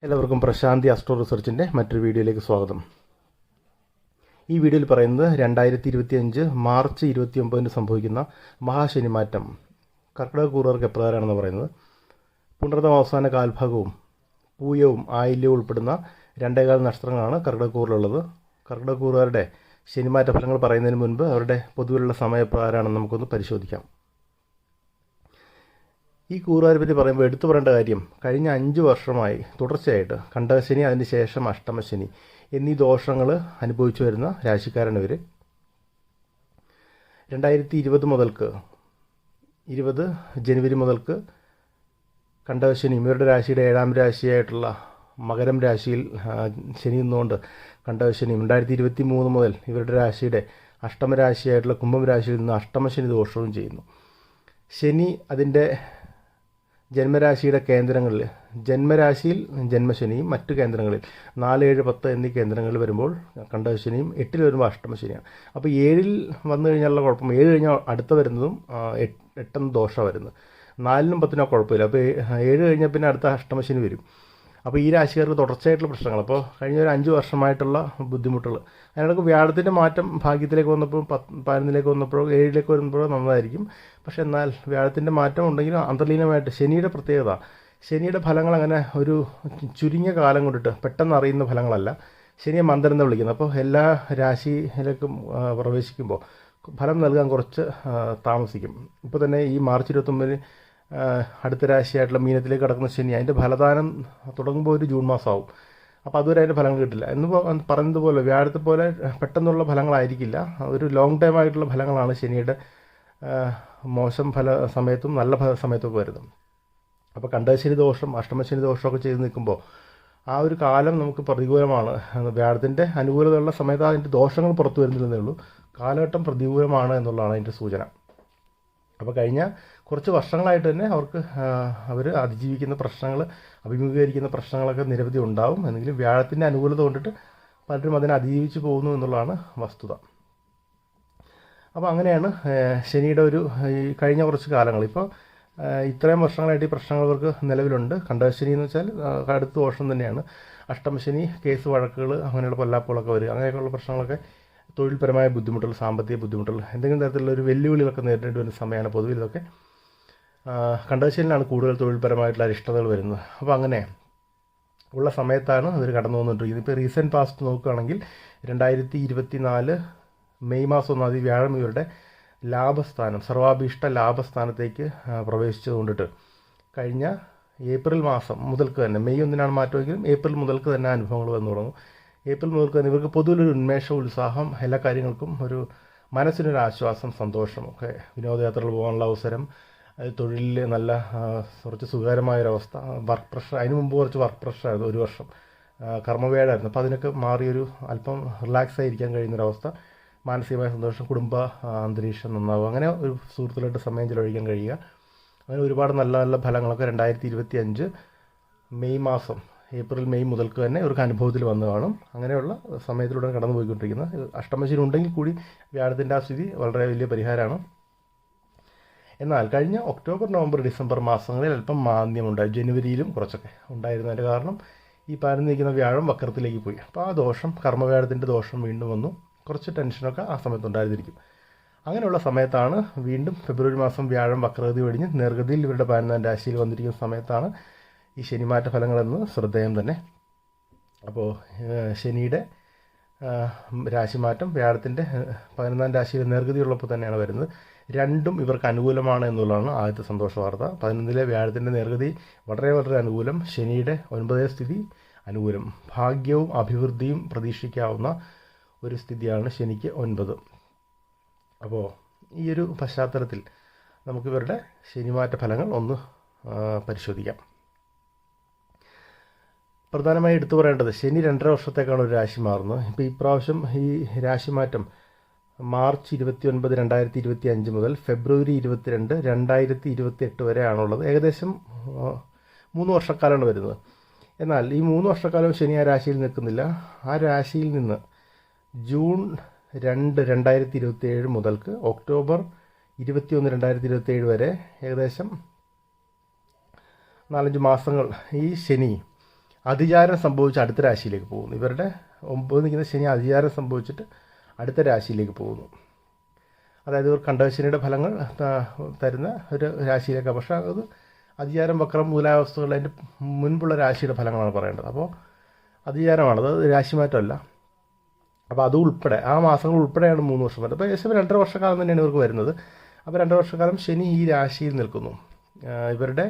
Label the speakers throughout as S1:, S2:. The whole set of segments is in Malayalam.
S1: എല്ലാവർക്കും പ്രശാന്തി അസ്ട്രോ റിസർച്ചിൻ്റെ മറ്റൊരു വീഡിയോയിലേക്ക് സ്വാഗതം. ഈ വീഡിയോയിൽ പറയുന്നത് 2025 മാർച്ച് 29 സംഭവിക്കുന്ന മഹാശനിമാറ്റം കർക്കിടകക്കൂറുകാർക്ക് എപ്രകാരമാണെന്ന് പറയുന്നത്. പുണർതം അവസാന കാൽഭാഗവും പൂയവും ആയില്യവും ഉൾപ്പെടുന്ന 2.25 നക്ഷത്രങ്ങളാണ് കർക്കിടകക്കൂറിലുള്ളത്. കർക്കിടകക്കൂറുകാരുടെ ശനിമാറ്റ ഫലങ്ങൾ പറയുന്നതിന് മുൻപ് അവരുടെ പൊതുവിലുള്ള സമയപ്രകാരമാണെന്ന് നമുക്കൊന്ന് പരിശോധിക്കാം. ഈ കൂറുകാരെ പറ്റി പറയുമ്പോൾ എടുത്തു പറയേണ്ട കാര്യം, കഴിഞ്ഞ 5 വർഷമായി തുടർച്ചയായിട്ട് കണ്ടകശനി, അതിന് ശേഷം അഷ്ടമശനി എന്നീ ദോഷങ്ങൾ അനുഭവിച്ചു വരുന്ന രാശിക്കാരാണ് ഇവർ. 2020 മുതൽക്ക് 20 ജനുവരി മുതൽക്ക് കണ്ടകശനിയും ഇവരുടെ രാശിയുടെ 7ാം രാശിയായിട്ടുള്ള മകരം രാശിയിൽ ശനി നിന്നുകൊണ്ട് കണ്ടകശനിയും 2023 മുതൽ ഇവരുടെ രാശിയുടെ അഷ്ടമരാശിയായിട്ടുള്ള കുംഭം രാശിയിൽ നിന്ന് അഷ്ടമശനി ദോഷവും ചെയ്യുന്നു. ശനി അതിൻ്റെ ജന്മരാശിയുടെ കേന്ദ്രങ്ങളിൽ, ജന്മരാശിയിൽ ജന്മശനിയും മറ്റു കേന്ദ്രങ്ങളിൽ 4, 7, 10 എന്നീ കേന്ദ്രങ്ങളിൽ വരുമ്പോൾ കണ്ടകശനിയും 8ൽ വരുമ്പോൾ അഷ്ടമശനിയാണ്. അപ്പോൾ 7ൽ വന്നു കഴിഞ്ഞാലുള്ള കുഴപ്പം, 7 കഴിഞ്ഞാൽ അടുത്ത വരുന്നതും 8 ദോഷമാണ് വരുന്നത്. 4നും 10നും കുഴപ്പമില്ല. അപ്പോൾ 7 കഴിഞ്ഞാൽ പിന്നെ അടുത്ത അഷ്ടമശനി വരും. അപ്പോൾ ഈ രാശിക്കാർക്ക് തുടർച്ചയായിട്ടുള്ള പ്രശ്നങ്ങൾ, അപ്പോൾ കഴിഞ്ഞ ഒരു 5 വർഷമായിട്ടുള്ള ബുദ്ധിമുട്ടുകൾ. അതിനിടയ്ക്ക് വ്യാഴത്തിൻ്റെ മാറ്റം ഭാഗ്യത്തിലേക്ക് വന്നപ്പോഴും 11ലേക്ക് വന്നപ്പോഴോ 7ലേക്ക് വരുമ്പോഴോ നന്നായിരിക്കും. പക്ഷേ എന്നാൽ വ്യാഴത്തിൻ്റെ മാറ്റം ഉണ്ടെങ്കിലും അന്തർലീനമായിട്ട് ശനിയുടെ പ്രത്യേകത, ശനിയുടെ ഫലങ്ങൾ അങ്ങനെ ഒരു ചുരുങ്ങിയ കാലം കൊണ്ടിട്ട് പെട്ടെന്ന് അറിയുന്ന ഫലങ്ങളല്ല. ശനിയെ മന്ദരം എന്ന് വിളിക്കുന്നത്. അപ്പോൾ എല്ലാ രാശിയിലേക്കും പ്രവേശിക്കുമ്പോൾ ഫലം നൽകാൻ കുറച്ച് താമസിക്കും. ഇപ്പോൾ തന്നെ ഈ മാർച്ച് 29 അടുത്ത രാശിയായിട്ടുള്ള മീനത്തിലേക്ക് കടക്കുന്ന ശനി, അതിൻ്റെ ഫലദാനം തുടങ്ങുമ്പോൾ ഒരു ജൂൺ മാസമാവും. അപ്പോൾ അതുവരെ അതിൻ്റെ ഫലങ്ങൾ കിട്ടില്ല. എന്ന് പറയുന്നതുപോലെ വ്യാഴത്തെ പോലെ പെട്ടെന്നുള്ള ഫലങ്ങളായിരിക്കില്ല, ഒരു ലോങ് ടൈം ആയിട്ടുള്ള ഫലങ്ങളാണ് ശനിയുടെ മോശം ഫല സമയത്തും നല്ല സമയത്തൊക്കെ വരുന്നത്. അപ്പോൾ കണ്ടകശനി ദോഷം, അഷ്ടമശനി ദോഷമൊക്കെ ചെയ്ത് നിൽക്കുമ്പോൾ ആ ഒരു കാലം നമുക്ക് പ്രതികൂലമാണ്. വ്യാഴത്തിൻ്റെ അനുകൂലതയുള്ള സമയത്ത് അതിൻ്റെ ദോഷങ്ങൾ പുറത്തു വരുന്നില്ലെന്നേ ഉള്ളൂ. കാലഘട്ടം പ്രതികൂലമാണ് എന്നുള്ളതാണ് അതിൻ്റെ സൂചന. അപ്പോൾ കഴിഞ്ഞ കുറച്ച് വർഷങ്ങളായിട്ട് തന്നെ അവർ അതിജീവിക്കുന്ന പ്രശ്നങ്ങൾ, അഭിമുഖീകരിക്കുന്ന പ്രശ്നങ്ങളൊക്കെ നിരവധി ഉണ്ടാവും. എന്നെങ്കിലും വ്യാഴത്തിൻ്റെ അനുകൂലത കൊണ്ടിട്ട് പലരും അതിനെ അതിജീവിച്ച് പോകുന്നു എന്നുള്ളതാണ് വസ്തുത. അപ്പോൾ അങ്ങനെയാണ് ശനിയുടെ ഒരു കഴിഞ്ഞ കുറച്ച് കാലങ്ങൾ. ഇപ്പോൾ ഇത്രയും വർഷങ്ങളായിട്ട് ഈ പ്രശ്നങ്ങൾ അവർക്ക് നിലവിലുണ്ട്. കണ്ടകശനി എന്ന് വെച്ചാൽ അടുത്ത ദോഷം തന്നെയാണ്. അഷ്ടമശനി കേസ് വഴക്കുകൾ, അങ്ങനെയുള്ള പൊല്ലാപ്പുകളൊക്കെ വരിക, അങ്ങനെയൊക്കെയുള്ള പ്രശ്നങ്ങളൊക്കെ, തൊഴിൽപരമായ ബുദ്ധിമുട്ടുകൾ, സാമ്പത്തിക ബുദ്ധിമുട്ടുകൾ, എന്തെങ്കിലും തരത്തിലുള്ള ഒരു വെല്ലുവിളികളൊക്കെ നേരിടേണ്ടി വരുന്ന സമയമാണ് പൊതുവിൽ ഇതൊക്കെ. കണ്ടകശനിയിലാണ് കൂടുതൽ തൊഴിൽപരമായിട്ടുള്ള അരിഷ്ടതകൾ വരുന്നത്. അപ്പോൾ അങ്ങനെ ഉള്ള സമയത്താണ് അവർ കടന്നു വന്നുകൊണ്ടിരിക്കുന്നത്. ഇപ്പോൾ റീസെൻറ്റ് പാസ്റ്റ് നോക്കുകയാണെങ്കിൽ 2024 മെയ് മാസം 1 വ്യാഴം ഇവരുടെ ലാഭസ്ഥാനം, സർവാഭീഷ്ട ലാഭസ്ഥാനത്തേക്ക് പ്രവേശിച്ചത് കൊണ്ടിട്ട് കഴിഞ്ഞ ഏപ്രിൽ മാസം മുതൽക്ക് തന്നെ, മെയ് 1 മാറ്റമെങ്കിലും ഏപ്രിൽ മുതൽക്ക് തന്നെ അനുഭവങ്ങൾ വന്നു തുടങ്ങും. ഏപ്രിൽ മുതൽക്ക് തന്നെ ഇവർക്ക് പൊതുവിലൊരു ഉന്മേഷം, ഉത്സാഹം, എല്ലാ കാര്യങ്ങൾക്കും ഒരു മനസ്സിനൊരു ആശ്വാസം, സന്തോഷം ഒക്കെ, വിനോദയാത്രകൾ പോകാനുള്ള അവസരം, തൊഴിലിൽ നല്ല കുറച്ച് സുഖകരമായൊരവസ്ഥ, വർക്ക് പ്രഷർ, അതിന് മുമ്പ് കുറച്ച് വർക്ക് പ്രഷറായിരുന്നു, ഒരു വർഷം കർമ്മവേടായിരുന്നു. അപ്പോൾ അതിനൊക്കെ മാറിയൊരു അല്പം റിലാക്സ് ആയിരിക്കാൻ കഴിയുന്നൊരവസ്ഥ, മാനസികമായ സന്തോഷം, കുടുംബ അന്തരീക്ഷം നന്നാവുക, അങ്ങനെ ഒരു സുഹൃത്തുക്കളായിട്ട് സമയം ചിലവഴിക്കാൻ കഴിയുക, അങ്ങനെ ഒരുപാട് നല്ല നല്ല ഫലങ്ങളൊക്കെ 2025 മെയ് മാസം, ഏപ്രിൽ മെയ് മുതൽക്ക് തന്നെ ഇവർക്ക് അനുഭവത്തിൽ വന്നു കാണും. അങ്ങനെയുള്ള സമയത്തിലൂടെ കടന്നു പോയിക്കൊണ്ടിരിക്കുന്നത്. അഷ്ടമശനി ഉണ്ടെങ്കിൽ കൂടി വ്യാഴത്തിൻ്റെ ആ സ്ഥിതി വളരെ വലിയ പരിഹാരമാണ്. എന്നാൽ കഴിഞ്ഞ ഒക്ടോബർ, നവംബർ, ഡിസംബർ മാസങ്ങളിൽ അല്പം മാന്ദ്യമുണ്ടായി. ജനുവരിയിലും കുറച്ചൊക്കെ ഉണ്ടായിരുന്നതിൻ്റെ കാരണം ഈ പരന്ന് നിൽക്കുന്ന വ്യാഴം വക്രത്തിലേക്ക് പോയി. അപ്പോൾ ആ ദോഷം, കർമ്മവ്യാഴത്തിൻ്റെ ദോഷം വീണ്ടും വന്നു. കുറച്ച് ടെൻഷനൊക്കെ ആ സമയത്ത് ഉണ്ടായിരുന്നിരിക്കും. അങ്ങനെയുള്ള സമയത്താണ് വീണ്ടും ഫെബ്രുവരി മാസം വ്യാഴം വക്രഗതി വെടിഞ്ഞ് നേർഗതിയിൽ ഇവരുടെ 12ാം രാശിയിൽ വന്നിരിക്കുന്ന സമയത്താണ് ഈ ശനിമാറ്റ ഫലങ്ങളെന്ന് ശ്രദ്ധേയം തന്നെ. അപ്പോൾ ശനിയുടെ രാശിമാറ്റം വ്യാഴത്തിൻ്റെ 11ാം രാശിയിൽ നേർഗതിയുള്ളപ്പോൾ തന്നെയാണ് വരുന്നത്. രണ്ടും ഇവർക്ക് അനുകൂലമാണ് എന്നുള്ളതാണ് ആദ്യത്തെ സന്തോഷ വാർത്ത. 11ലെ വ്യാഴത്തിൻ്റെ നേർഗതി വളരെ വളരെ അനുകൂലം, ശനിയുടെ 9ാം സ്ഥിതി അനുകൂലം. ഭാഗ്യവും അഭിവൃദ്ധിയും പ്രതീക്ഷിക്കാവുന്ന ഒരു സ്ഥിതിയാണ് ശനിക്ക് 9. അപ്പോൾ ഈ ഒരു പശ്ചാത്തലത്തിൽ നമുക്കിവരുടെ ശനിമാറ്റ ഫലങ്ങൾ ഒന്ന് പരിശോധിക്കാം. പ്രധാനമായി എടുത്തു പറയേണ്ടത്, ശനി 2.5 വർഷത്തേക്കാണ് ഒരു രാശി മാറുന്നത്. ഇപ്പോൾ ഇപ്രാവശ്യം ഈ രാശിമാറ്റം മാർച്ച് 29, 2025 മുതൽ ഫെബ്രുവരി 22, 2028 വരെയാണുള്ളത്. ഏകദേശം 3 വർഷക്കാലമാണ് വരുന്നത്. എന്നാൽ ഈ 3 വർഷക്കാലം ശനി ആ രാശിയിൽ നിൽക്കുന്നില്ല. ആ രാശിയിൽ നിന്ന് ജൂൺ 2, 2027 മുതൽക്ക് ഒക്ടോബർ 21, 2027 വരെ ഏകദേശം 4-5 മാസങ്ങൾ ഈ ശനി അതിചാരം സംഭവിച്ച് അടുത്ത രാശിയിലേക്ക് പോകുന്നു. ഇവരുടെ 9 നിൽക്കുന്ന ശനി അതിചാരം സംഭവിച്ചിട്ട് അടുത്ത രാശിയിലേക്ക് പോകുന്നു. അതായത് ഇവർ കണ്ടകശനിയുടെ ഫലങ്ങൾ തരുന്ന ഒരു രാശിയിലേക്കാണ്. പക്ഷേ അത് അതിചാരം, വക്രം മുതലായ വസ്തുക്കൾ അതിൻ്റെ മുൻപുള്ള രാശിയുടെ ഫലങ്ങളാണ് പറയേണ്ടത്. അപ്പോൾ അതിചാരമാണ്, അത് രാശിമാറ്റമല്ല. അപ്പോൾ അത് ഉൾപ്പെടെ ആ മാസങ്ങൾ ഉൾപ്പെടെയാണ് 3 വർഷം വരുന്നത്. അപ്പോൾ ഏകദേശം 2.5 വർഷക്കാലം തന്നെയാണ് ഇവർക്ക് വരുന്നത്. അപ്പോൾ 2 വർഷക്കാലം ശനി ഈ രാശിയിൽ നിൽക്കുന്നു, ഇവരുടെ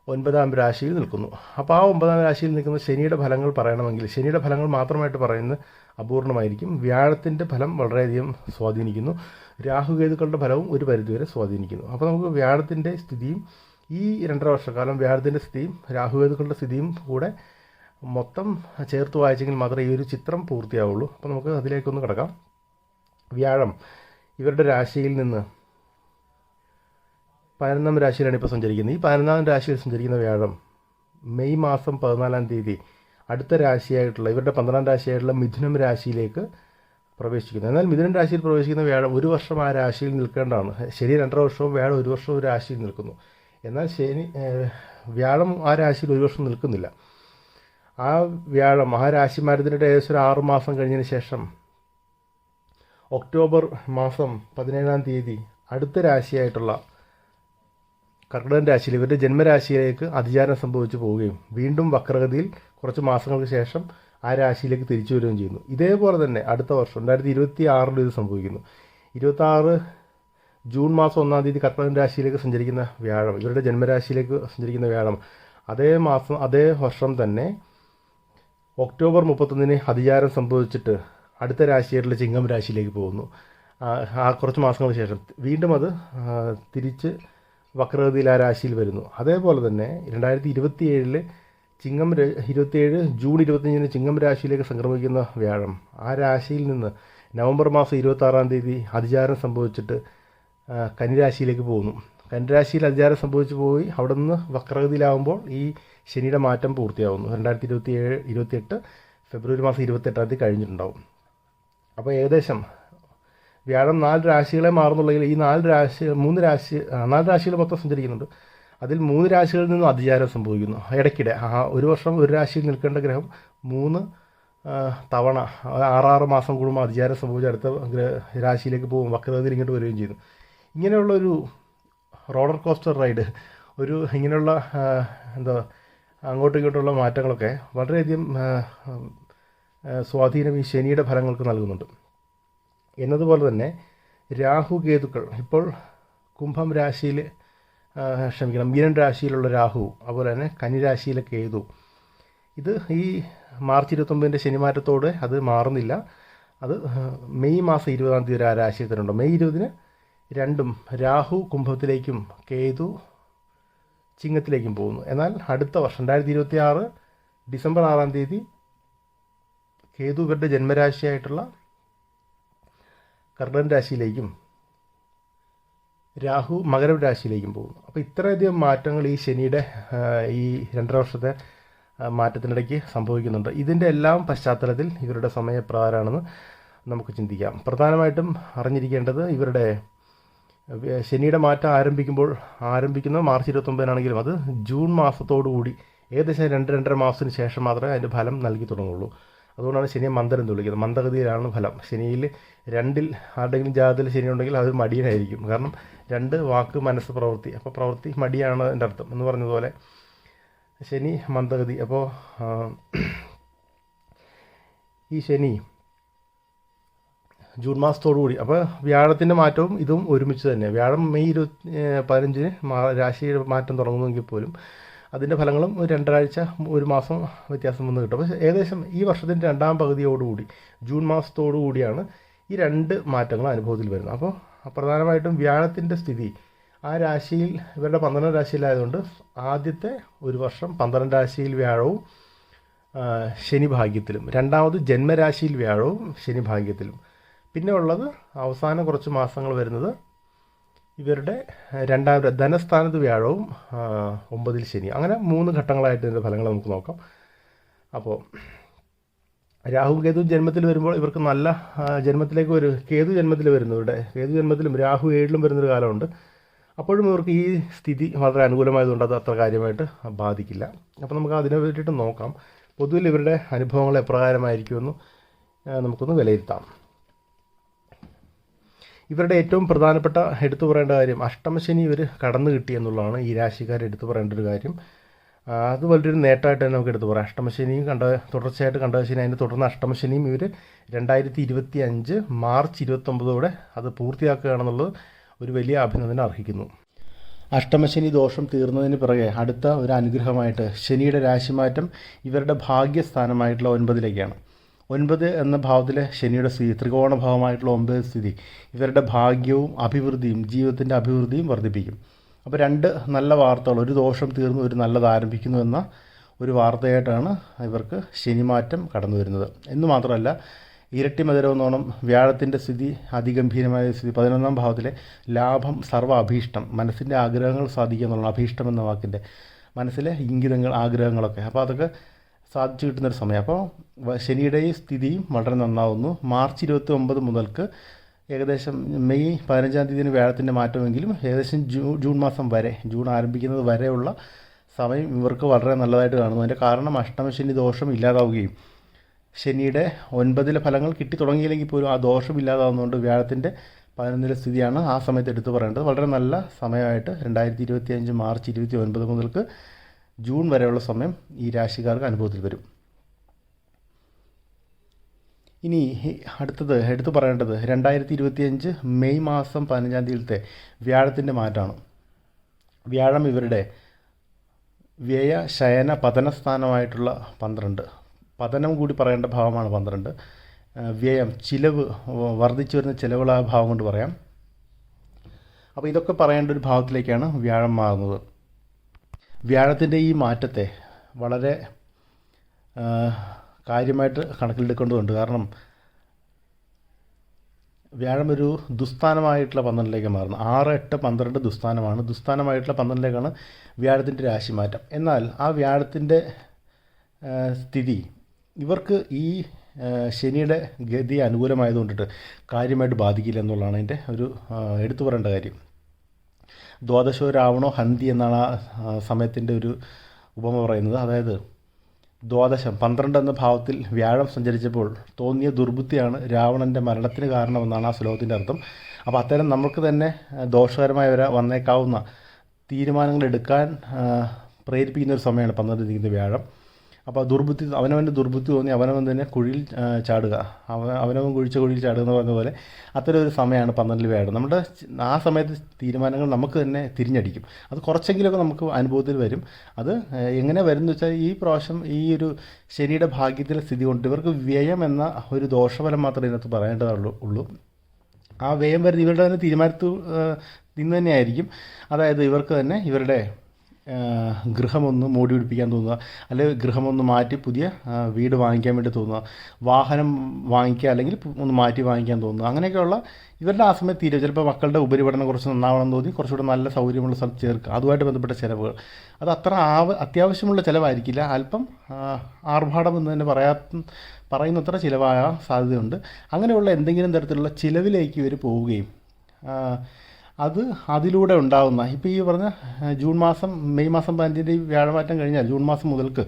S1: 9ാം രാശിയിൽ നിൽക്കുന്നു. അപ്പോൾ ആ 9ാം രാശിയിൽ നിൽക്കുന്ന ശനിയുടെ ഫലങ്ങൾ പറയണമെങ്കിൽ ശനിയുടെ ഫലങ്ങൾ മാത്രമായിട്ട് പറയുന്നത് അപൂർണമായിരിക്കും. വ്യാഴത്തിൻ്റെ ഫലം വളരെയധികം സ്വാധീനിക്കുന്നു. രാഹുകേതുക്കളുടെ ഫലവും ഒരു പരിധിവരെ സ്വാധീനിക്കുന്നു. അപ്പോൾ നമുക്ക് വ്യാഴത്തിൻ്റെ സ്ഥിതിയും ഈ 2.5 വർഷക്കാലം വ്യാഴത്തിൻ്റെ സ്ഥിതിയും രാഹുകേതുക്കളുടെ സ്ഥിതിയും കൂടെ മൊത്തം ചേർത്ത് വായിച്ചെങ്കിൽ മാത്രമേ ഈ ഒരു ചിത്രം പൂർത്തിയാവുള്ളൂ. അപ്പോൾ നമുക്ക് അതിലേക്കൊന്ന് കിടക്കാം. വ്യാഴം ഇവരുടെ രാശിയിൽ നിന്ന് 11ാം രാശിയിലാണ് ഇപ്പോൾ സഞ്ചരിക്കുന്നത്. ഈ 11ാം രാശിയിൽ സഞ്ചരിക്കുന്ന വ്യാഴം മെയ് മാസം 14-ാം തീയതി അടുത്ത രാശിയായിട്ടുള്ള ഇവരുടെ 12ാം രാശിയായിട്ടുള്ള മിഥുനം രാശിയിലേക്ക് പ്രവേശിക്കുന്നു. എന്നാൽ മിഥുനം രാശിയിൽ പ്രവേശിക്കുന്ന വ്യാഴം 1 വർഷം ആ രാശിയിൽ നിൽക്കേണ്ടതാണ്. ശനി 2.5 വർഷവും വ്യാഴം 1 വർഷവും രാശിയിൽ നിൽക്കുന്നു. എന്നാൽ വ്യാഴം ആ രാശിയിൽ 1 വർഷം നിൽക്കുന്നില്ല. ആ വ്യാഴം ആ രാശിമാരത്തിൻ്റെ ഏകദേശം 6 മാസം കഴിഞ്ഞതിന് ശേഷം ഒക്ടോബർ മാസം 17-ാം തീയതി അടുത്ത രാശിയായിട്ടുള്ള കർക്കിടകൻ രാശിയിൽ ഇവരുടെ ജന്മരാശിയിലേക്ക് അതിചാരം സംഭവിച്ചു പോവുകയും വീണ്ടും വക്രഗതിയിൽ കുറച്ച് മാസങ്ങൾക്ക് ശേഷം ആ രാശിയിലേക്ക് തിരിച്ചു വരികയും ചെയ്യുന്നു. ഇതേപോലെ തന്നെ അടുത്ത വർഷം 2026 ഇത് സംഭവിക്കുന്നു. 26 ജൂൺ മാസം 1-ാം തീയതി കർക്കിടകൻ രാശിയിലേക്ക് സഞ്ചരിക്കുന്ന വ്യാഴം, ഇവരുടെ ജന്മരാശിയിലേക്ക് സഞ്ചരിക്കുന്ന വ്യാഴം അതേ വർഷം തന്നെ ഒക്ടോബർ 31-ന് അതിചാരം സംഭവിച്ചിട്ട് അടുത്ത രാശിയായിട്ടുള്ള ചിങ്ങം രാശിയിലേക്ക് പോകുന്നു. ആ കുറച്ച് മാസങ്ങൾക്ക് ശേഷം വീണ്ടും അത് തിരിച്ച് വക്രഗതിയിൽ ആ രാശിയിൽ വരുന്നു. അതേപോലെ തന്നെ 2027 27 ജൂൺ 25-ന് ചിങ്ങം രാശിയിലേക്ക് സംക്രമിക്കുന്ന വ്യാഴം ആ രാശിയിൽ നിന്ന് നവംബർ മാസം 26-ാം തീയതി അതിചാരം സംഭവിച്ചിട്ട് കന്നിരാശിയിലേക്ക് പോകുന്നു. കന്നിരാശിയിൽ അതിചാരം സംഭവിച്ചു പോയി അവിടെ നിന്ന് വക്രഗതിയിലാവുമ്പോൾ ഈ ശനിയുടെ മാറ്റം പൂർത്തിയാവുന്നു. 2028 ഫെബ്രുവരി മാസം 28-ാം തീയതി കഴിഞ്ഞിട്ടുണ്ടാവും. അപ്പോൾ ഏകദേശം വ്യാഴം 4 രാശികളെ മാറുന്നുള്ളെങ്കിൽ ഈ 4 രാശികൾ മൊത്തം സഞ്ചരിക്കുന്നുണ്ട്. അതിൽ 3 രാശികളിൽ നിന്നും അതിചാരം സംഭവിക്കുന്നു. ഇടയ്ക്കിടെ 1 വർഷം ഒരു രാശിയിൽ നിൽക്കേണ്ട ഗ്രഹം 3 തവണ 6 മാസം കൂടുമ്പോൾ അതിചാരം സംഭവിച്ച് അടുത്ത രാശിയിലേക്ക് പോകും, വക്രഗതിയിൽ ഇങ്ങോട്ട് വരികയും ചെയ്യുന്നു. ഇങ്ങനെയുള്ളൊരു റോളർ കോസ്റ്റർ റൈഡ്, ഇങ്ങനെയുള്ള അങ്ങോട്ടും ഇങ്ങോട്ടുള്ള മാറ്റങ്ങളൊക്കെ വളരെയധികം സ്വാധീനം ഈ ശനിയുടെ ഫലങ്ങൾക്ക് നൽകുന്നുണ്ട്. എന്നതുപോലെ തന്നെ രാഹുകേതുക്കൾ ഇപ്പോൾ മീനൻ രാശിയിലുള്ള രാഹു, അതുപോലെ തന്നെ കന്നിരാശിയിലെ കേതു, ഇത് ഈ മാർച്ച് 29-ൻ്റെ ശനിമാറ്റത്തോടെ അത് മാറുന്നില്ല. അത് മെയ് മാസം 20-ാം തീയതി ആ രാശിയിൽ തന്നെയുണ്ട്. മെയ് 20-ന് രണ്ടും രാഹു കുംഭത്തിലേക്കും കേതു ചിങ്ങത്തിലേക്കും പോകുന്നു. എന്നാൽ അടുത്ത വർഷം 2026 ഡിസംബർ 6-ാം തീയതി കേതു ഇവരുടെ ജന്മരാശിയായിട്ടുള്ള കർക്കിടകൻ രാശിയിലേക്കും രാഹു മകരം രാശിയിലേക്കും പോകുന്നു. അപ്പോൾ ഇത്രയധികം മാറ്റങ്ങൾ ഈ ശനിയുടെ ഈ 2.5 വർഷത്തെ മാറ്റത്തിനിടയ്ക്ക് സംഭവിക്കുന്നുണ്ട്. ഇതിൻ്റെ എല്ലാം പശ്ചാത്തലത്തിൽ ഇവരുടെ സമയപ്രകാരമാണെന്ന് നമുക്ക് ചിന്തിക്കാം. പ്രധാനമായിട്ടും അറിഞ്ഞിരിക്കേണ്ടത് ഇവരുടെ ശനിയുടെ മാറ്റം ആരംഭിക്കുന്നത് മാർച്ച് 29-നാണെങ്കിലും അത് ജൂൺ മാസത്തോടുകൂടി ഏകദേശം 2-2.5 മാസത്തിന് ശേഷം മാത്രമേ അതിൻ്റെ ഫലം നൽകി തുടങ്ങുള്ളൂ. അതുകൊണ്ടാണ് ശനിയെ മന്ദൻ എന്ന് വിളിക്കുന്നത്. മന്ദഗതിയിലാണ് ഫലം. ശനിയിൽ 2-ൽ ആരുടെയെങ്കിലും ജാതകത്തിൽ ശനി ഉണ്ടെങ്കിൽ അത് മടിയനായിരിക്കും. കാരണം 2 വാക്ക്, മനസ്സ്, പ്രവൃത്തി. അപ്പോൾ പ്രവൃത്തി മടിയാണ് എൻ്റെ അർത്ഥം എന്ന് പറഞ്ഞതുപോലെ ശനി മന്ദഗതി. അപ്പോൾ ഈ ശനി ജൂൺ മാസത്തോടുകൂടി, അപ്പോൾ വ്യാഴത്തിൻ്റെ മാറ്റവും ഇതും ഒരുമിച്ച് തന്നെ. വ്യാഴം മെയ് 15-ന് രാശിയുടെ മാറ്റം തുടങ്ങുമെങ്കിൽ പോലും അതിൻ്റെ ഫലങ്ങളും 2 ആഴ്ച 1 മാസം വ്യത്യാസം വന്ന് കിട്ടും. പക്ഷേ ഏകദേശം ഈ വർഷത്തിൻ്റെ 2-ാം പകുതിയോടുകൂടി ജൂൺ മാസത്തോടുകൂടിയാണ് ഈ 2 മാറ്റങ്ങൾ അനുഭവത്തിൽ വരുന്നത്. അപ്പോൾ പ്രധാനമായിട്ടും വ്യാഴത്തിൻ്റെ സ്ഥിതി ആ രാശിയിൽ ഇവരുടെ 12 രാശിയിലായതുകൊണ്ട് ആദ്യത്തെ 1 വർഷം 12 രാശിയിൽ വ്യാഴവും ശനി ഭാഗ്യത്തിലും, രണ്ടാമത് ജന്മരാശിയിൽ വ്യാഴവും ശനി ഭാഗ്യത്തിലും, പിന്നെ ഉള്ളത് അവസാന കുറച്ച് മാസങ്ങൾ വരുന്നത് ഇവരുടെ ധനസ്ഥാനത്ത് വ്യാഴവും 9-ൽ ശനി. അങ്ങനെ 3 ഘട്ടങ്ങളായിട്ട് ഇതിൻ്റെ ഫലങ്ങൾ നമുക്ക് നോക്കാം. അപ്പോൾ രാഹു കേതു ജന്മത്തിൽ വരുമ്പോൾ ഇവർക്ക് നല്ല ജന്മത്തിലേക്ക് കേതു ജന്മത്തിൽ വരുന്നവരുടെ കേതു ജന്മത്തിലും രാഹു 7-ലും വരുന്നൊരു കാലമുണ്ട്. അപ്പോഴും ഇവർക്ക് ഈ സ്ഥിതി വളരെ അനുകൂലമായതുകൊണ്ട് അത് അത്ര കാര്യമായിട്ട് ബാധിക്കില്ല. അപ്പോൾ നമുക്ക് അതിനെ പറ്റിയിട്ട് നോക്കാം. പൊതുവിൽ ഇവരുടെ അനുഭവങ്ങൾ എപ്രകാരമായിരിക്കുമെന്ന് നമുക്കൊന്ന് വിലയിരുത്താം. ഇവരുടെ ഏറ്റവും പ്രധാനപ്പെട്ട എടുത്തു പറയേണ്ട കാര്യം അഷ്ടമശനി ഇവർ കടന്നു കിട്ടി എന്നുള്ളതാണ് ഈ രാശിക്കാർ എടുത്തു പറയേണ്ട ഒരു കാര്യം. അത് വലിയൊരു നേട്ടമായിട്ട് തന്നെ നമുക്ക് എടുത്തു പറയാം. അഷ്ടമശനിയും തുടർച്ചയായിട്ട് കണ്ടശനി, അതിന് തുടർന്ന് അഷ്ടമശനിയും ഇവർ 2025 മാർച്ച് 29 അത് പൂർത്തിയാക്കുകയാണെന്നുള്ളത് ഒരു വലിയ അഭിനന്ദനം അർഹിക്കുന്നു. അഷ്ടമശനി ദോഷം തീർന്നതിന് പിറകെ അടുത്ത ഒരു അനുഗ്രഹമായിട്ട് ശനിയുടെ രാശിമാറ്റം ഇവരുടെ ഭാഗ്യസ്ഥാനമായിട്ടുള്ള 9ലേക്കാണ്. 9 എന്ന ഭാവത്തിലെ ശനിയുടെ സ്ഥിതി, ത്രികോണ ഭാവമായിട്ടുള്ള 9 സ്ഥിതി ഇവരുടെ ഭാഗ്യവും അഭിവൃദ്ധിയും ജീവിതത്തിൻ്റെ അഭിവൃദ്ധിയും വർദ്ധിപ്പിക്കും. അപ്പോൾ 2 നല്ല വാർത്തകൾ, ഒരു ദോഷം തീർന്നു ഒരു നല്ലത് ആരംഭിക്കുന്നു എന്ന ഒരു വാർത്തയായിട്ടാണ് ഇവർക്ക് ശനിമാറ്റം കടന്നു വരുന്നത്. എന്ന് മാത്രമല്ല, ഇരട്ടി മധുരമെന്നോണം വ്യാഴത്തിൻ്റെ സ്ഥിതി അതിഗംഭീരമായ സ്ഥിതി, 11ാം ഭാവത്തിലെ ലാഭം, സർവ്വ അഭീഷ്ടം, മനസ്സിൻ്റെ ആഗ്രഹങ്ങൾ സാധിക്കുക എന്നുള്ളതാണ് അഭീഷ്ടം എന്ന വാക്കിൻ്റെ, മനസ്സിലെ ഇംഗിതങ്ങൾ, ആഗ്രഹങ്ങളൊക്കെ. അപ്പോൾ അതൊക്കെ സാധിച്ചു കിട്ടുന്നൊരു സമയം. അപ്പോൾ ശനിയുടെ ഈ സ്ഥിതിയും വളരെ നന്നാവുന്നു. മാർച്ച് 29 മുതൽക്ക് ഏകദേശം മെയ് 15-ാം തീയതിന് വ്യാഴത്തിൻ്റെ മാറ്റമെങ്കിലും ഏകദേശം ജൂൺ മാസം വരെ, ജൂൺ ആരംഭിക്കുന്നത് വരെയുള്ള സമയം ഇവർക്ക് വളരെ നല്ലതായിട്ട് കാണുന്നു. അതിൻ്റെ കാരണം അഷ്ടമശനി ദോഷം ഇല്ലാതാവുകയും ശനിയുടെ 9ലെ ഫലങ്ങൾ കിട്ടി തുടങ്ങിയില്ലെങ്കിൽ പോലും ആ ദോഷം ഇല്ലാതാവുന്നതുകൊണ്ട് വ്യാഴത്തിൻ്റെ 11ലെ സ്ഥിതിയാണ് ആ സമയത്ത് എടുത്തു പറയേണ്ടത്. വളരെ നല്ല സമയമായിട്ട് 2025 മാർച്ച് 29 മുതൽക്ക് ജൂൺ വരെയുള്ള സമയം ഈ രാശിക്കാർക്ക് അനുഭവത്തിൽ വരും. ഇനി അടുത്തത് എടുത്തു പറയേണ്ടത് 2025 മെയ് മാസം 15-ാം തീയതിയിലത്തെ വ്യാഴത്തിൻ്റെ മാറ്റമാണ്. വ്യാഴം ഇവരുടെ വ്യയ ശയന പതനസ്ഥാനമായിട്ടുള്ള 12, പതനം കൂടി പറയേണ്ട ഭാവമാണ് 12. വ്യയം, ചിലവ്, വർദ്ധിച്ചു വരുന്ന ചിലവുള്ള ആ ഭാവം കൊണ്ട് പറയാം. അപ്പോൾ ഇതൊക്കെ പറയേണ്ട ഒരു ഭാവത്തിലേക്കാണ് വ്യാഴം മാറുന്നത്. വ്യാഴത്തിൻ്റെ ഈ മാറ്റത്തെ വളരെ കാര്യമായിട്ട് കണക്കിലെടുക്കേണ്ടതുണ്ട്. കാരണം വ്യാഴം ഒരു ദുസ്ഥാനമായിട്ടുള്ള 12ലേക്ക് മാറുന്നു. 6, 8, 12 ദുസ്ഥാനമാണ്. ദുസ്ഥാനമായിട്ടുള്ള 12ലേക്കാണ് വ്യാഴത്തിൻ്റെ രാശിമാറ്റം. എന്നാൽ ആ വ്യാഴത്തിൻ്റെ സ്ഥിതി ഇവർക്ക് ഈ ശനിയുടെ ഗതി അനുകൂലമായതുകൊണ്ടിട്ട് കാര്യമായിട്ട് ബാധിക്കില്ല എന്നുള്ളതാണ് എൻ്റെ ഒരു എടുത്തു പറയേണ്ട കാര്യം. ദ്വാദശോ രാവണോ ഹന്തി എന്നാണ് ആ സമയത്തിൻ്റെ ഒരു ഉപമ പറയുന്നത്. അതായത് ദ്വാദശം 12 എന്ന ഭാവത്തിൽ വ്യാഴം സഞ്ചരിച്ചപ്പോൾ തോന്നിയ ദുർബുദ്ധിയാണ് രാവണൻ്റെ മരണത്തിന് കാരണമെന്നാണ് ആ ശ്ലോകത്തിൻ്റെ അർത്ഥം. അപ്പോൾ അത്തരം നമുക്ക് തന്നെ ദോഷകരമായി വന്നേക്കാവുന്ന തീരുമാനങ്ങൾ എടുക്കാൻ പ്രേരിപ്പിക്കുന്ന ഒരു സമയമാണ് 12 ഇരിക്കുന്ന വ്യാഴം. അപ്പോൾ അവനവൻ്റെ ദുർബുദ്ധി തോന്നി അവനവൻ തന്നെ കുഴിയിൽ ചാടുക, അവനവൻ കുഴിച്ച കുഴിയിൽ ചാടുക എന്ന് പറയുന്ന പോലെ അത്തരം ഒരു സമയമാണ് 12 വ്യാഴം. നമ്മുടെ ആ സമയത്ത് തീരുമാനങ്ങൾ നമുക്ക് തന്നെ തിരിഞ്ഞടിക്കും. അത് കുറച്ചെങ്കിലുമൊക്കെ നമുക്ക് അനുഭവത്തിൽ വരും. അത് എങ്ങനെ വരും എന്ന് വെച്ചാൽ ഈ പ്രാവശ്യം ഈ ഒരു ശനിയുടെ ഭാഗ്യത്തിലെ സ്ഥിതി കൊണ്ട് ഇവർക്ക് വ്യയം എന്ന ഒരു ദോഷഫലം മാത്രമേ ഇതിനകത്ത് പറയേണ്ടതുള്ളൂ. ആ വ്യയം വരുന്ന ഇവരുടെ തന്നെ തീരുമാനത്തിൽ നിന്ന് തന്നെയായിരിക്കും. അതായത് ഇവർക്ക് തന്നെ ഇവരുടെ ഗൃഹമൊന്ന് മൂടി പിടിപ്പിക്കാൻ തോന്നുക, അല്ലെങ്കിൽ ഗൃഹമൊന്ന് മാറ്റി പുതിയ വീട് വാങ്ങിക്കാൻ വേണ്ടി തോന്നുക, വാഹനം വാങ്ങിക്കുക അല്ലെങ്കിൽ ഒന്ന് മാറ്റി വാങ്ങിക്കാൻ തോന്നുക, അങ്ങനെയൊക്കെയുള്ള ഇവരുടെ ആ സമയത്ത് തീരുക. ചിലപ്പോൾ മക്കളുടെ ഉപരിപഠനം കുറച്ച് നന്നാവണം തോന്നി കുറച്ചുകൂടെ നല്ല സൗകര്യമുള്ള സ്ഥലത്ത് ചേർക്കുക, അതുമായിട്ട് ബന്ധപ്പെട്ട ചിലവുകൾ. അത് അത്ര അത്യാവശ്യമുള്ള ചിലവായിരിക്കില്ല, അല്പം ആർഭാടം എന്ന് തന്നെ പറയുന്നത്ര ചിലവാകാൻ സാധ്യതയുണ്ട്. അങ്ങനെയുള്ള എന്തെങ്കിലും തരത്തിലുള്ള ചിലവിലേക്ക് ഇവർ പോവുകയും അതിലൂടെ ഉണ്ടാകുന്ന ഇപ്പോൾ ഈ പറഞ്ഞ ജൂൺ മാസം മെയ് മാസം 15 വ്യാഴമാറ്റം കഴിഞ്ഞാൽ ജൂൺ മാസം മുതൽക്ക്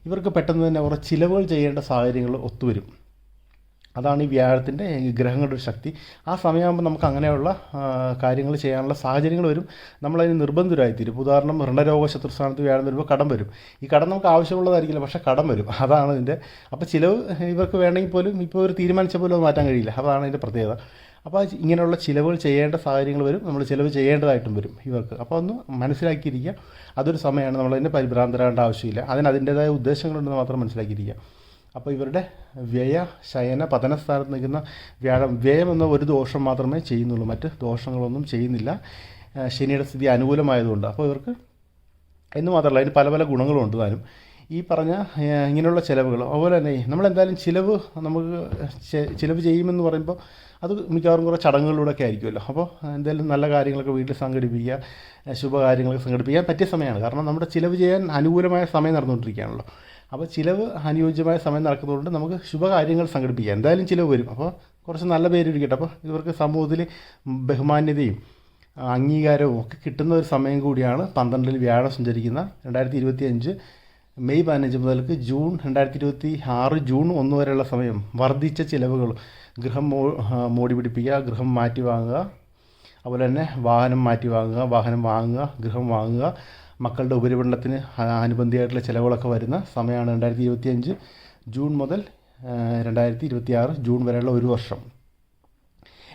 S1: ഇവർക്ക് പെട്ടെന്ന് തന്നെ കുറേ ചിലവുകൾ ചെയ്യേണ്ട സാഹചര്യങ്ങൾ ഒത്തുവരും. അതാണ് ഈ വ്യാഴത്തിൻ്റെ ഗ്രഹങ്ങളുടെ ഒരു ശക്തി. ആ സമയമാകുമ്പോൾ നമുക്ക് അങ്ങനെയുള്ള കാര്യങ്ങൾ ചെയ്യാനുള്ള സാഹചര്യങ്ങൾ വരും. നമ്മളതിന് നിർബന്ധിതരായിത്തീരും. ഉദാഹരണം, ഋണരോഗ ശത്രുസ്ഥാനത്ത് വ്യാഴം വരുമ്പോൾ കടം വരും. ഈ കടം നമുക്ക് ആവശ്യമുള്ളതായിരിക്കില്ല, പക്ഷേ കടം വരും. അതാണ് ഇതിൻ്റെ. അപ്പോൾ ചിലവ് ഇവർക്ക് വേണമെങ്കിൽ പോലും ഇപ്പോൾ ഒരു തീരുമാനിച്ച പോലും അത് മാറ്റാൻ കഴിയില്ല. അതാണ് ഇതിൻ്റെ പ്രത്യേകത. അപ്പോൾ ഇങ്ങനെയുള്ള ചിലവുകൾ ചെയ്യേണ്ട സാഹചര്യങ്ങൾ വരും, നമ്മൾ ചിലവ് ചെയ്യേണ്ടതായിട്ടും വരും ഇവർക്ക്. അപ്പോൾ ഒന്ന് മനസ്സിലാക്കിയിരിക്കുക, അതൊരു സമയമാണ്. നമ്മളതിനെ പരിഭ്രാന്തരാകേണ്ട ആവശ്യമില്ല. അതിൻ്റേതായ ഉദ്ദേശങ്ങളുണ്ടെന്ന് മാത്രം മനസ്സിലാക്കിയിരിക്കുക. അപ്പോൾ ഇവരുടെ വ്യയ ശയന പതനസ്ഥാനത്ത് നിൽക്കുന്ന വ്യാഴം, വ്യയം എന്ന ഒരു ദോഷം മാത്രമേ ചെയ്യുന്നുള്ളൂ, മറ്റ് ദോഷങ്ങളൊന്നും ചെയ്യുന്നില്ല ശനിയുടെ സ്ഥിതി അനുകൂലമായതുകൊണ്ട്. അപ്പോൾ ഇവർക്ക് എന്ന് മാത്രമല്ല അതിന് പല പല ഗുണങ്ങളുണ്ട് താനും. ഈ പറഞ്ഞ ഇങ്ങനെയുള്ള ചിലവുകൾ, അതുപോലെ തന്നെ നമ്മളെന്തായാലും ചിലവ് ചെയ്യുമെന്ന് പറയുമ്പോൾ അത് മിക്കവാറും കുറേ ചടങ്ങുകളിലൂടെയൊക്കെ ആയിരിക്കുമല്ലോ. അപ്പോൾ എന്തെങ്കിലും നല്ല കാര്യങ്ങളൊക്കെ വീട്ടിൽ സംഘടിപ്പിക്കുക, ശുഭകാര്യങ്ങളൊക്കെ സംഘടിപ്പിക്കാൻ പറ്റിയ സമയമാണ്. കാരണം നമ്മുടെ ചിലവ് ചെയ്യാൻ അനുകൂലമായ സമയം നടന്നുകൊണ്ടിരിക്കുകയാണല്ലോ. അപ്പോൾ ചിലവ് അനുയോജ്യമായ സമയം നടക്കുന്നതുകൊണ്ട് നമുക്ക് ശുഭകാര്യങ്ങൾ സംഘടിപ്പിക്കാം. എന്തായാലും ചിലവ് വരും. അപ്പോൾ കുറച്ച് നല്ല പേരിരിക്കട്ടെ. അപ്പോൾ ഇവർക്ക് സമൂഹത്തിൽ ബഹുമാന്യതയും അംഗീകാരവും ഒക്കെ കിട്ടുന്ന ഒരു സമയം കൂടിയാണ് 12 വ്യാഴം സഞ്ചരിക്കുന്ന 2025 മെയ് 15 മുതൽക്ക് ജൂൺ 2026 ജൂൺ 1 വരെയുള്ള സമയം വർദ്ധിച്ച ചിലവുകൾ, ഗൃഹം മോടി പിടിപ്പിക്കുക, ഗൃഹം മാറ്റി വാങ്ങുക, അതുപോലെ തന്നെ വാഹനം മാറ്റി വാങ്ങുക, വാഹനം വാങ്ങുക, ഗൃഹം വാങ്ങുക, മക്കളുടെ ഉപരിപഠനത്തിന് അനുബന്ധിയായിട്ടുള്ള ചിലവുകളൊക്കെ വരുന്ന സമയമാണ് 2025 ജൂൺ മുതൽ 2026 ജൂൺ വരെയുള്ള ഒരു വർഷം.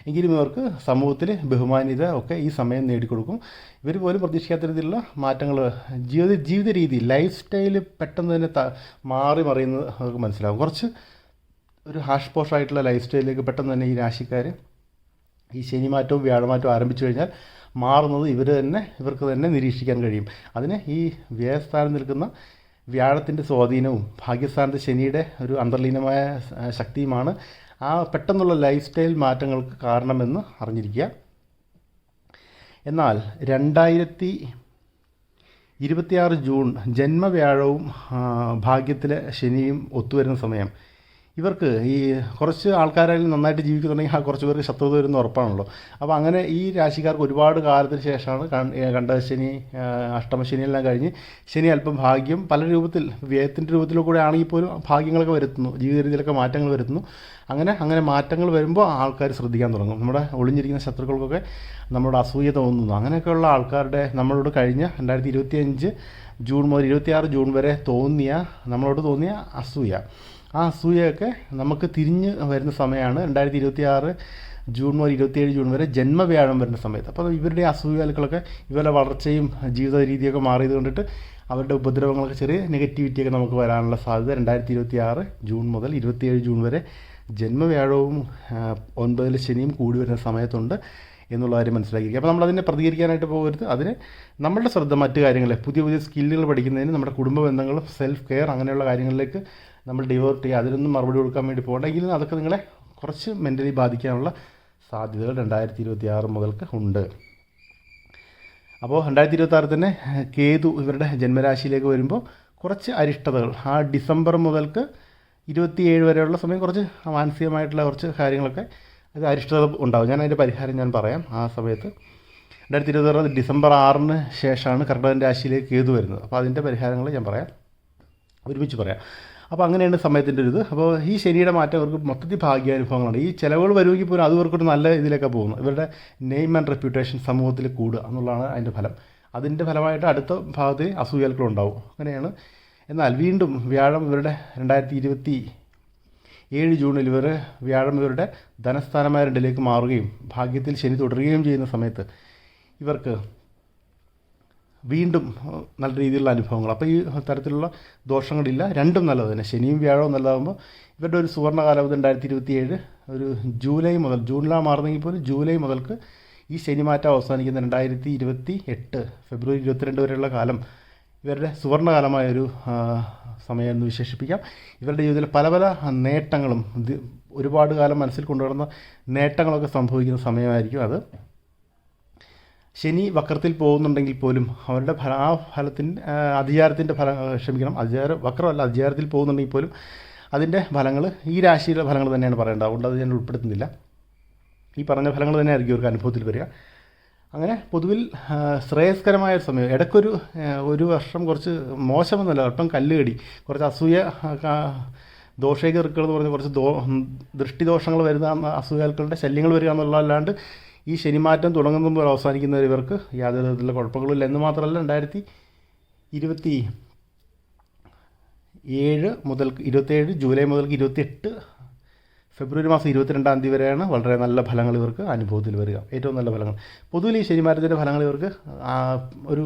S1: എങ്കിലും ഇവർക്ക് സമൂഹത്തിൽ ബഹുമാന്യത ഒക്കെ ഈ സമയം നേടിക്കൊടുക്കും. ഇവർ പോലും പ്രതീക്ഷിക്കാത്ത രീതിയിലുള്ള മാറ്റങ്ങൾ, ജീവിത രീതി, ലൈഫ് സ്റ്റൈൽ പെട്ടെന്ന് തന്നെ മാറി മറിയുന്നത് അവർക്ക് മനസ്സിലാകും. കുറച്ച് ഒരു ഹാഷ് പോഷായിട്ടുള്ള ലൈഫ് സ്റ്റൈലിലേക്ക് പെട്ടെന്ന് തന്നെ ഈ രാശിക്കാർ ഈ ശനിമാറ്റവും വ്യാഴമാറ്റവും ആരംഭിച്ചു കഴിഞ്ഞാൽ മാറുന്നത് ഇവർക്ക് തന്നെ നിരീക്ഷിക്കാൻ കഴിയും. അതിന് ഈ വ്യയസ്ഥാനം നിൽക്കുന്ന വ്യാഴത്തിൻ്റെ സ്വാധീനവും ഭാഗ്യസ്ഥാനത്ത് ശനിയുടെ ഒരു അന്തർലീനമായ ശക്തിയുമാണ് ആ പെട്ടെന്നുള്ള ലൈഫ് സ്റ്റൈൽ മാറ്റങ്ങൾക്ക് കാരണമെന്ന് അറിഞ്ഞിരിക്കുക. എന്നാൽ 2026 ജൂൺ ജന്മവ്യാഴവും ഭാഗ്യത്തിലെ ശനിയും ഒത്തുവരുന്ന സമയം ഇവർക്ക് ഈ കുറച്ച് ആൾക്കാരായാലും നന്നായിട്ട് ജീവിക്കുന്നുണ്ടെങ്കിൽ ആ കുറച്ച് പേർക്ക് ശത്രുത വരുന്ന ഉറപ്പാണല്ലോ. അപ്പോൾ അങ്ങനെ ഈ രാശിക്കാർക്ക് ഒരുപാട് കാലത്തിന് ശേഷമാണ് കണ്ടശനി, അഷ്ടമശനിയെല്ലാം കഴിഞ്ഞ് ശനി അല്പം ഭാഗ്യം പല രൂപത്തിൽ, വ്യയത്തിൻ്റെ രൂപത്തിലൂടെ ആണെങ്കിൽ പോലും ഭാഗ്യങ്ങളൊക്കെ വരുത്തുന്നു, ജീവിത രീതിയിലൊക്കെ മാറ്റങ്ങൾ വരുത്തുന്നു. അങ്ങനെ മാറ്റങ്ങൾ വരുമ്പോൾ ആൾക്കാർ ശ്രദ്ധിക്കാൻ തുടങ്ങും. നമ്മുടെ ഒളിഞ്ഞിരിക്കുന്ന ശത്രുക്കൾക്കൊക്കെ നമ്മളോട് അസൂയ തോന്നുന്നു. അങ്ങനെയൊക്കെയുള്ള ആൾക്കാരുടെ നമ്മളോട് കഴിഞ്ഞ 2025 ജൂൺ മുതൽ 26 ജൂൺ വരെ നമ്മളോട് തോന്നിയ അസൂയ, ആ അസൂയയൊക്കെ നമുക്ക് തിരിഞ്ഞ് വരുന്ന സമയമാണ് 2026 ജൂൺ മുതൽ 27 ജൂൺ വരെ ജന്മവ്യാഴം വരുന്ന സമയത്ത്. അപ്പോൾ ഇവരുടെ അസൂയാലുക്കളൊക്കെ ഇവരുടെ വളർച്ചയും ജീവിത രീതിയൊക്കെ മാറിയത് കൊണ്ടിട്ട് അവരുടെ ഉപദ്രവങ്ങളൊക്കെ, ചെറിയ നെഗറ്റിവിറ്റിയൊക്കെ നമുക്ക് വരാനുള്ള സാധ്യത 2026 ജൂൺ മുതൽ 27 ജൂൺ വരെ ജന്മവ്യാഴവും 9 ശനിയും കൂടി വരുന്ന സമയത്തുണ്ട് എന്നുള്ള കാര്യം മനസ്സിലാക്കിയിരിക്കുക. അപ്പോൾ നമ്മളതിനെ പ്രതികരിക്കാനായിട്ട് പോകരുത്. അതിന് നമ്മളുടെ ശ്രദ്ധ മറ്റു കാര്യങ്ങൾ, പുതിയ സ്കില്ലുകൾ പഠിക്കുന്നതിന്, നമ്മുടെ കുടുംബ ബന്ധങ്ങളും സെൽഫ് കെയർ അങ്ങനെയുള്ള കാര്യങ്ങളിലേക്ക് നമ്മൾ ഡൈവേർട്ട് ചെയ്യുക. അതിനൊന്നും മറുപടി കൊടുക്കാൻ വേണ്ടി പോകണമെങ്കിലും അതൊക്കെ നിങ്ങളെ കുറച്ച് മെൻ്റലി ബാധിക്കാനുള്ള സാധ്യതകൾ 2026 മുതൽക്ക് ഉണ്ട്. അപ്പോൾ 2026 തന്നെ കേതു ഇവരുടെ ജന്മരാശിയിലേക്ക് വരുമ്പോൾ കുറച്ച് അരിഷ്ടതകൾ, ആ ഡിസംബർ മുതൽക്ക് 27 വരെയുള്ള സമയം കുറച്ച് മാനസികമായിട്ടുള്ള കുറച്ച് കാര്യങ്ങളൊക്കെ അത് അരിഷ്ടത ഉണ്ടാകും. ഞാൻ അതിൻ്റെ പരിഹാരം ഞാൻ പറയാം. ആ സമയത്ത് 2026 ഡിസംബർ 6 ശേഷമാണ് കർക്കിടകൻ രാശിയിലേക്ക് കേതു വരുന്നത്. അപ്പോൾ അതിൻ്റെ പരിഹാരങ്ങൾ ഞാൻ ഒരുമിച്ച് പറയാം. അപ്പോൾ അങ്ങനെയാണ് സമയത്തിൻ്റെ ഒരു ഇത്. അപ്പോൾ ഈ ശനിയുടെ മാറ്റം അവർക്ക് മൊത്തത്തിൽ ഭാഗ്യാനുഭവങ്ങളാണ്. ഈ ചിലവുകൾ വരുമെങ്കിൽ പോലും അത് ഇവർക്കൊരു നല്ല ഇതിലേക്ക് പോകുന്നത്. ഇവരുടെ നെയിം ആൻഡ് റെപ്യൂട്ടേഷൻ സമൂഹത്തിൽ കൂടുക എന്നുള്ളതാണ് അതിൻ്റെ ഫലം. അതിൻ്റെ ഫലമായിട്ട് അടുത്ത ഭാഗത്ത് അസൂയകളുണ്ടാവും. അങ്ങനെയാണ്. എന്നാൽ വീണ്ടും വ്യാഴം ഇവരുടെ 2027 ജൂണിൽ വ്യാഴം ഇവരുടെ ധനസ്ഥാനമായ 2 മാറുകയും ഭാഗ്യത്തിൽ ശനി തുടരുകയും ചെയ്യുന്ന സമയത്ത് ഇവർക്ക് വീണ്ടും നല്ല രീതിയിലുള്ള അനുഭവങ്ങൾ. അപ്പോൾ ഈ തരത്തിലുള്ള ദോഷങ്ങളില്ല, രണ്ടും നല്ലത് തന്നെ. ശനിയും വ്യാഴവും നല്ലതാകുമ്പോൾ ഇവരുടെ ഒരു സുവർണ്ണ കാലാവധി 2027 ഒരു ജൂലൈ മുതൽ, ജൂണിലാണ് മാറുന്നെങ്കിൽ പോലും ജൂലൈ മുതൽക്ക് ഈ ശനിമാറ്റം അവസാനിക്കുന്ന 2028 ഫെബ്രുവരി 22 വരെയുള്ള കാലം ഇവരുടെ സുവർണ്ണകാലമായൊരു സമയം എന്ന് വിശേഷിപ്പിക്കാം. ഇവരുടെ ജീവിതത്തിൽ പല നേട്ടങ്ങളും, ഒരുപാട് കാലം മനസ്സിൽ കൊണ്ടുവരുന്ന നേട്ടങ്ങളൊക്കെ സംഭവിക്കുന്ന സമയമായിരിക്കും അത്. ശനി വക്രത്തിൽ പോകുന്നുണ്ടെങ്കിൽ പോലും അവരുടെ ആ ഫലത്തിൻ്റെ അധികാരത്തിൻ്റെ വക്രമല്ല, അധികാരത്തിൽ പോകുന്നുണ്ടെങ്കിൽ പോലും അതിൻ്റെ ഫലങ്ങൾ ഈ രാശിയിലെ ഫലങ്ങൾ തന്നെയാണ് പറയേണ്ടത്. അതുകൊണ്ട് അത് ഞാൻ ഉൾപ്പെടുത്തുന്നില്ല. ഈ പറഞ്ഞ ഫലങ്ങൾ തന്നെ ആയിരിക്കും ഇവർക്ക് അനുഭവത്തിൽ വരിക. അങ്ങനെ പൊതുവിൽ ശ്രേയസ്കരമായ ഒരു സമയം. ഒരു വർഷം കുറച്ച് മോശമെന്നല്ല, അല്പം കല്ലുകടി, കുറച്ച് അസൂയ, ദോഷകൃക്കൾ എന്ന് പറഞ്ഞ് കുറച്ച് ദൃഷ്ടിദോഷങ്ങൾ വരുന്ന അസൂയാക്കളുടെ ശല്യങ്ങൾ വരിക എന്നുള്ളതല്ലാണ്ട് ഈ ശനിമാറ്റം തുടങ്ങുമ്പോൾ അവസാനിക്കുന്ന ഇവർക്ക് യാതൊരു തരത്തിലുള്ള കുഴപ്പങ്ങളില്ല എന്ന് മാത്രമല്ല 2027 ജൂലൈ മുതൽക്ക് 28 ഫെബ്രുവരി മാസം 22-ാം തീയതി വരെയാണ് വളരെ നല്ല ഫലങ്ങൾ ഇവർക്ക് അനുഭവത്തിൽ വരിക, ഏറ്റവും നല്ല ഫലങ്ങൾ. പൊതുവിൽ ഈ ശനിമാറ്റത്തിൻ്റെ ഫലങ്ങൾ ഇവർക്ക് ഒരു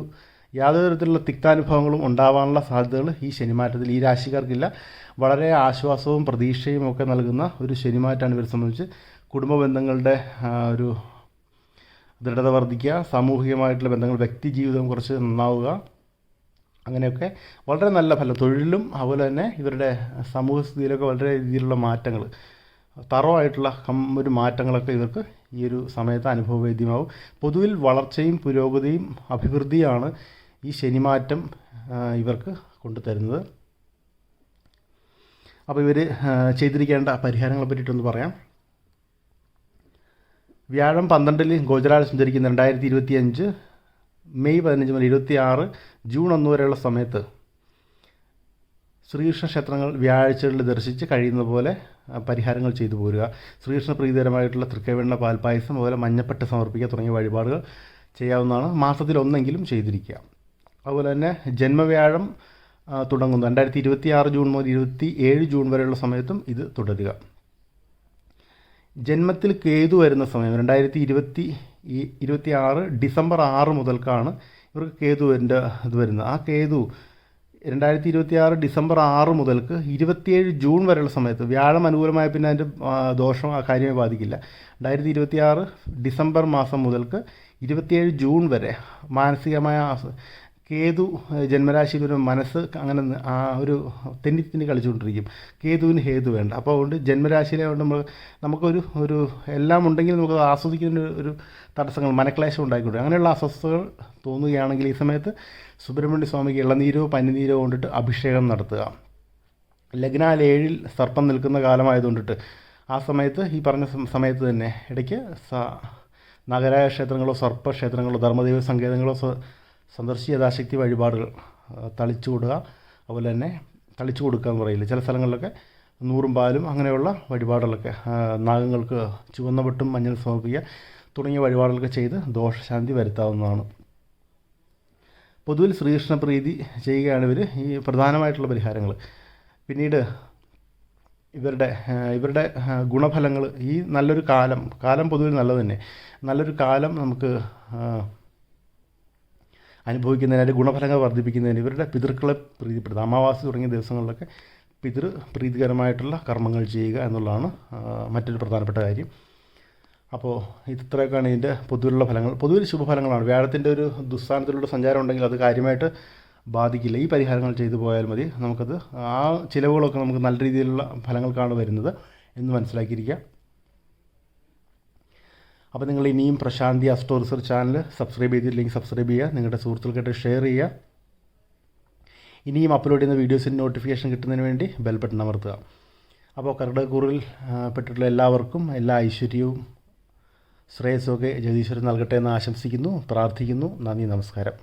S1: യാതൊരു തരത്തിലുള്ള തിക്താനുഭവങ്ങളും ഉണ്ടാവാനുള്ള സാധ്യതകൾ ഈ ശനിമാറ്റത്തിൽ ഈ രാശിക്കാർക്കില്ല. വളരെ ആശ്വാസവും പ്രതീക്ഷയും ഒക്കെ നൽകുന്ന ഒരു ശനിമാറ്റമാണ് ഇവരെ സംബന്ധിച്ച്. കുടുംബ ബന്ധങ്ങളുടെ ഒരു ദൃഢത വർദ്ധിക്കുക, സാമൂഹികമായിട്ടുള്ള ബന്ധങ്ങൾ, വ്യക്തി ജീവിതം കുറച്ച് നന്നാവുക, അങ്ങനെയൊക്കെ വളരെ നല്ല ഫലം. തൊഴിലും അതുപോലെ തന്നെ ഇവരുടെ സമൂഹസ്ഥിതിയിലൊക്കെ വളരെ രീതിയിലുള്ള മാറ്റങ്ങൾ, തറവായിട്ടുള്ള ഒരു മാറ്റങ്ങളൊക്കെ ഇവർക്ക് ഈ ഒരു സമയത്ത് അനുഭവവേദ്യമാവും. പൊതുവിൽ വളർച്ചയും പുരോഗതിയും അഭിവൃദ്ധിയാണ് ഈ ശനിമാറ്റം ഇവർക്ക് കൊണ്ടുതരുന്നത്. അപ്പോൾ ഇവർ ചെയ്തിരിക്കേണ്ട പരിഹാരങ്ങളെ പറ്റിയിട്ടൊന്ന് പറയാം. വ്യാഴം 12 ഗോചരാൽ സഞ്ചരിക്കുന്ന 2025 മെയ് 15 മുതൽ 26 ജൂൺ 1 വരെയുള്ള സമയത്ത് ശ്രീകൃഷ്ണ ക്ഷേത്രങ്ങൾ വ്യാഴാഴ്ചകളിൽ ദർശിച്ച് കഴിയുന്ന പോലെ പരിഹാരങ്ങൾ ചെയ്തു പോരുക. ശ്രീകൃഷ്ണ പ്രീതികരമായിട്ടുള്ള തൃക്കൈവെണ്ണ പാൽപ്പായസം അതുപോലെ മഞ്ഞപ്പെട്ട് സമർപ്പിക്കുക തുടങ്ങിയ വഴിപാടുകൾ ചെയ്യാവുന്നതാണ്. മാസത്തിൽ ഒന്നെങ്കിലും ചെയ്തിരിക്കുക. അതുപോലെ തന്നെ ജന്മവ്യാഴം തുടങ്ങുന്നു 2026 ജൂൺ മുതൽ 27 ജൂൺ വരെയുള്ള സമയത്തും ഇത് തുടരുക. ജന്മത്തിൽ കേതു വരുന്ന സമയം 2026 ഡിസംബർ 6 മുതൽക്കാണ് ഇവർക്ക് കേതുവിൻ്റെ ഇത് വരുന്നത്. ആ കേതു 2026 ഡിസംബർ 6 മുതൽക്ക് 27 ജൂൺ വരെയുള്ള സമയത്ത് വ്യാഴം അനുകൂലമായ പിന്നെ അതിൻ്റെ ദോഷം ആ കാര്യമായി ബാധിക്കില്ല. 2026 ഡിസംബർ മാസം മുതൽക്ക് 27 ജൂൺ വരെ മാനസികമായ കേതു ജന്മരാശിയിൽ ഒരു മനസ്സ് അങ്ങനെ ആ ഒരു തെന്നി കളിച്ചുകൊണ്ടിരിക്കും. കേതുവിന് ഹേതു വേണ്ട. അപ്പോൾ അതുകൊണ്ട് ജന്മരാശിയിലെ കൊണ്ട് നമുക്കൊരു എല്ലാം ഉണ്ടെങ്കിൽ നമുക്ക് ആസ്വദിക്കുന്ന ഒരു തടസ്സങ്ങൾ മനക്ലേശം ഉണ്ടായിക്കൊണ്ട് അങ്ങനെയുള്ള അസ്വസ്ഥതകൾ തോന്നുകയാണെങ്കിൽ ഈ സമയത്ത് സുബ്രഹ്മണ്യ സ്വാമിക്ക് ഇളനീരോ പനിനീരോ കൊണ്ടിട്ട് അഭിഷേകം നടത്തുക. ലഗ്നാൽ 7 സർപ്പം നിൽക്കുന്ന കാലമായതുകൊണ്ടിട്ട് ആ സമയത്ത് ഈ പറഞ്ഞ സമയത്ത് തന്നെ ഇടയ്ക്ക് നഗരായ ക്ഷേത്രങ്ങളോ സർപ്പക്ഷേത്രങ്ങളോ ധർമ്മദൈവ സങ്കേതങ്ങളോ സന്ദർശിച്ച് യഥാശക്തി വഴിപാടുകൾ തളിച്ചു കൊടുക്കുക. അതുപോലെ തന്നെ തളിച്ചു കൊടുക്കുക എന്ന് പറയില്ല, ചില സ്ഥലങ്ങളിലൊക്കെ നൂറും പാലും അങ്ങനെയുള്ള വഴിപാടുകളൊക്കെ നാഗങ്ങൾക്ക് ചുവന്ന പൊട്ടും മഞ്ഞൾ സമർപ്പിക്കുക തുടങ്ങിയ വഴിപാടുകളൊക്കെ ചെയ്ത് ദോഷശാന്തി വരുത്താവുന്നതാണ്. പൊതുവിൽ ശ്രീകൃഷ്ണ പ്രീതി ചെയ്യുകയാണ് ഇവർ ഈ പ്രധാനമായിട്ടുള്ള പരിഹാരങ്ങൾ. പിന്നീട് ഇവരുടെ ഗുണഫലങ്ങൾ ഈ നല്ലൊരു കാലം പൊതുവിൽ നല്ലത് തന്നെ. നല്ലൊരു കാലം നമുക്ക് അനുഭവിക്കുന്നതിന് ഗുണഫലങ്ങൾ വർദ്ധിപ്പിക്കുന്നതിന് ഇവരുടെ പിതൃക്കളെ പ്രീതിപ്പെടുത്തുക. അമാവാസി തുടങ്ങിയ ദിവസങ്ങളിലൊക്കെ പ്രീതികരമായിട്ടുള്ള കർമ്മങ്ങൾ ചെയ്യുക എന്നുള്ളതാണ് മറ്റൊരു പ്രധാനപ്പെട്ട കാര്യം. അപ്പോൾ ഇത്രയൊക്കെയാണ് ഇതിൻ്റെ പൊതുവിലുള്ള ഫലങ്ങൾ. പൊതുവിൽ ശുഭഫലങ്ങളാണ്. വ്യാഴത്തിൻ്റെ ഒരു ദുസ്ഥാനത്തിലുള്ള സഞ്ചാരം ഉണ്ടെങ്കിൽ അത് കാര്യമായിട്ട് ബാധിക്കില്ല. ഈ പരിഹാരങ്ങൾ ചെയ്തു പോയാൽ മതി. നമുക്കത് ആ ചിലവുകളൊക്കെ നമുക്ക് നല്ല രീതിയിലുള്ള ഫലങ്ങൾക്കാണ് വരുന്നത് എന്ന് മനസ്സിലാക്കിയിരിക്കുക. അപ്പോൾ നിങ്ങൾ ഇനിയും പ്രശാന്തി ആസ്ട്രോ റിസർച്ച് ചാനൽ സബ്സ്ക്രൈബ് ചെയ്തില്ലെങ്കിൽ സബ്സ്ക്രൈബ് ചെയ്യുക, നിങ്ങളുടെ സുഹൃത്തുക്കൾക്കായിട്ട് ഷെയർ ചെയ്യുക. ഇനിയും അപ്ലോഡ് ചെയ്യുന്ന വീഡിയോസിൻ്റെ നോട്ടിഫിക്കേഷൻ കിട്ടുന്നതിന് വേണ്ടി ബെൽ ബട്ടൺ അമർത്തുക. അപ്പോൾ കർക്കിടകക്കൂറിൽ പെട്ടിട്ടുള്ള എല്ലാവർക്കും എല്ലാ ഐശ്വര്യവും ശ്രേയസ്സൊക്കെ ജഗദീശ്വരൻ നൽകട്ടെ എന്ന് ആശംസിക്കുന്നു, പ്രാർത്ഥിക്കുന്നു. നന്ദി, നമസ്കാരം.